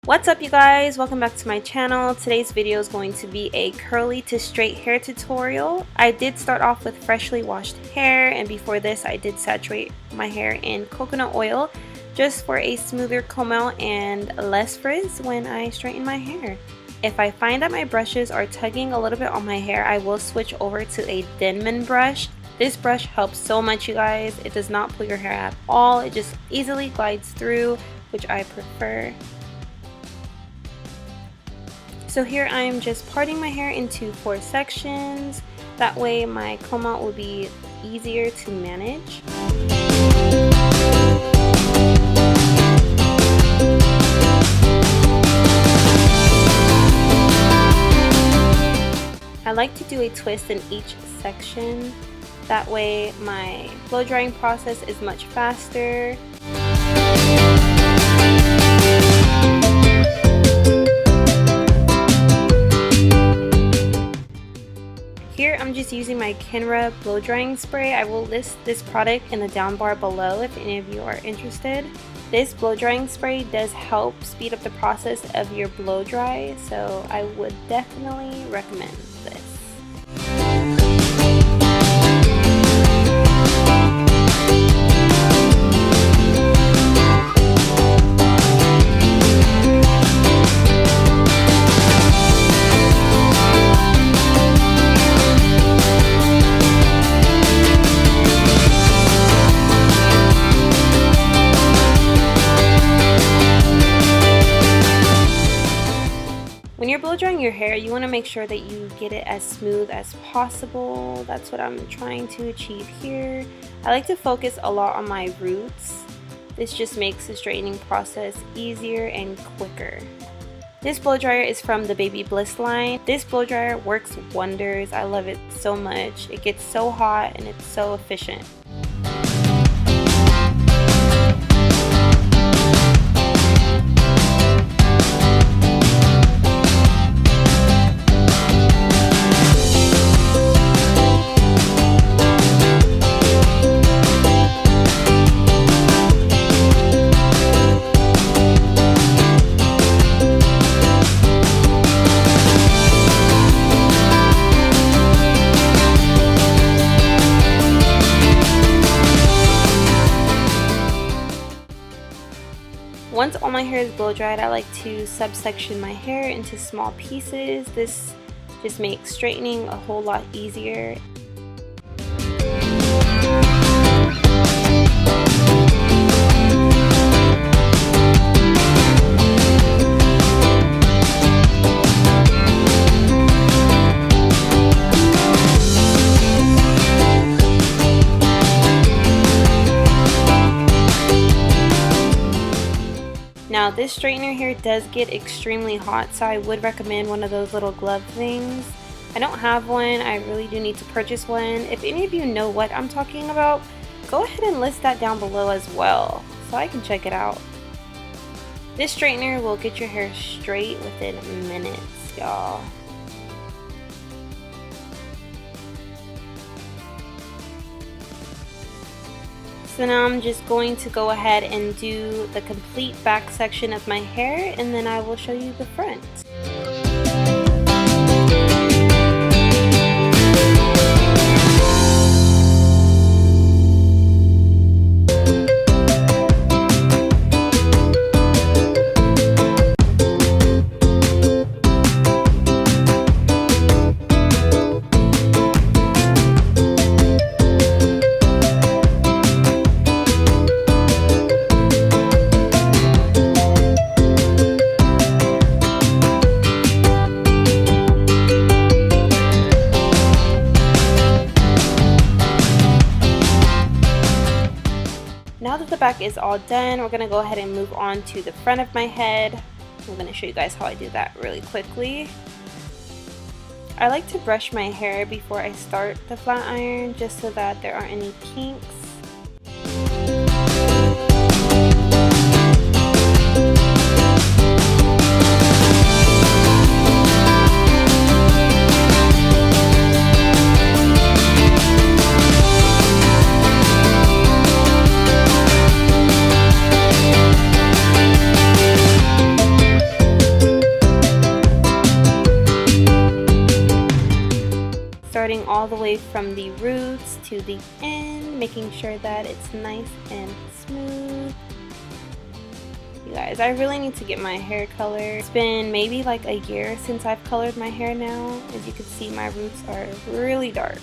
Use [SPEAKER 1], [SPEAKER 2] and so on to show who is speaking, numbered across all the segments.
[SPEAKER 1] What's up, you guys? Welcome back to my channel. Today's video is going to be a curly to straight hair tutorial. I did start off with freshly washed hair, and before this I did saturate my hair in coconut oil just for a smoother comb out and less frizz when I straighten my hair. If I find that my brushes are tugging a little bit on my hair, I will switch over to a Denman brush. This brush helps so much, you guys. It does not pull your hair at all. It just easily glides through, which I prefer. So here I'm just parting my hair into 4 sections. That way my comb out will be easier to manage. I like to do a twist in each section. That way my blow drying process is much faster. Here I'm just using my KENRA blow drying spray. I will list this product in the down bar below if any of you are interested. This blow drying spray does help speed up the process of your blow dry, so I would definitely recommend this. When you're blow drying your hair, you want to make sure that you get it as smooth as possible. That's what I'm trying to achieve here. I like to focus a lot on my roots. This just makes the straightening process easier and quicker. This blow dryer is from the Baby Bliss line. This blow dryer works wonders. I love it so much. It gets so hot and it's so efficient. Once all my hair is blow dried, I like to subsection my hair into small pieces. This just makes straightening a whole lot easier. Now this straightener here does get extremely hot, so I would recommend one of those little glove things. I don't have one. I really do need to purchase one. If any of you know what I'm talking about, go ahead and list that down below as well so I can check it out. This straightener will get your hair straight within minutes, y'all. So now I'm just going to go ahead and do the complete back section of my hair, and then I will show you the front. Now that the back is all done, we're going to go ahead and move on to the front of my head. I'm going to show you guys how I do that really quickly. I like to brush my hair before I start the flat iron just so that there aren't any kinks. all the way from the roots to the end, making sure that it's nice and smooth. You guys, I really need to get my hair colored. It's been maybe like a year since I've colored my hair now. As you can see, my roots are really dark.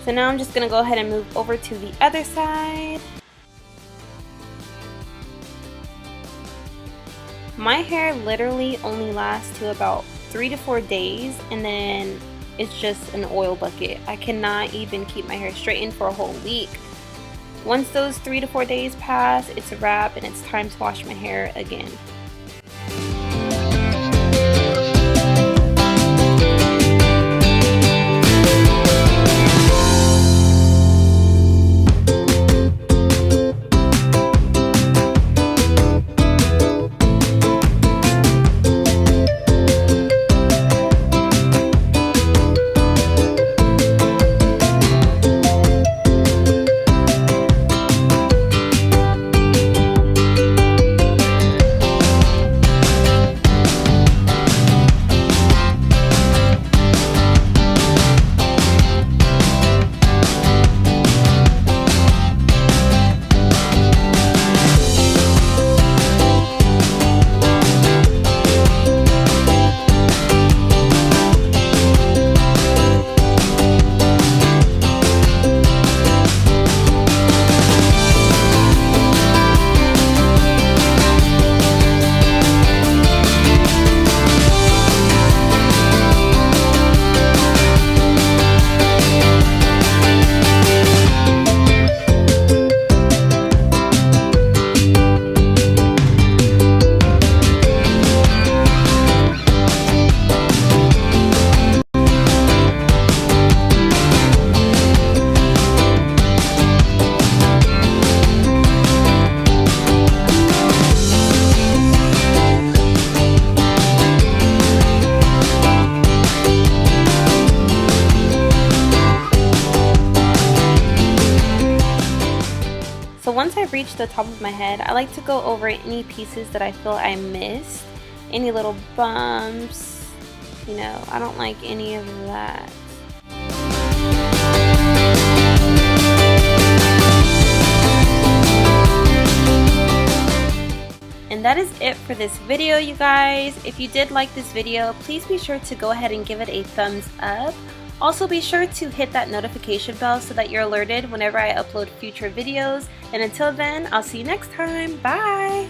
[SPEAKER 1] So now I'm just going to go ahead and move over to the other side. My hair literally only lasts to about 3 to 4 days, and then it's just an oil bucket. I cannot even keep my hair straightened for a whole week. Once those 3 to 4 days pass, it's a wrap and it's time to wash my hair again. So once I've reached the top of my head, I like to go over any pieces that I feel I missed, any little bumps, you know, I don't like any of that. And that is it for this video, you guys. If you did like this video, please be sure to go ahead and give it a thumbs up. Also be sure to hit that notification bell so that you're alerted whenever I upload future videos. And until then, I'll see you next time. Bye!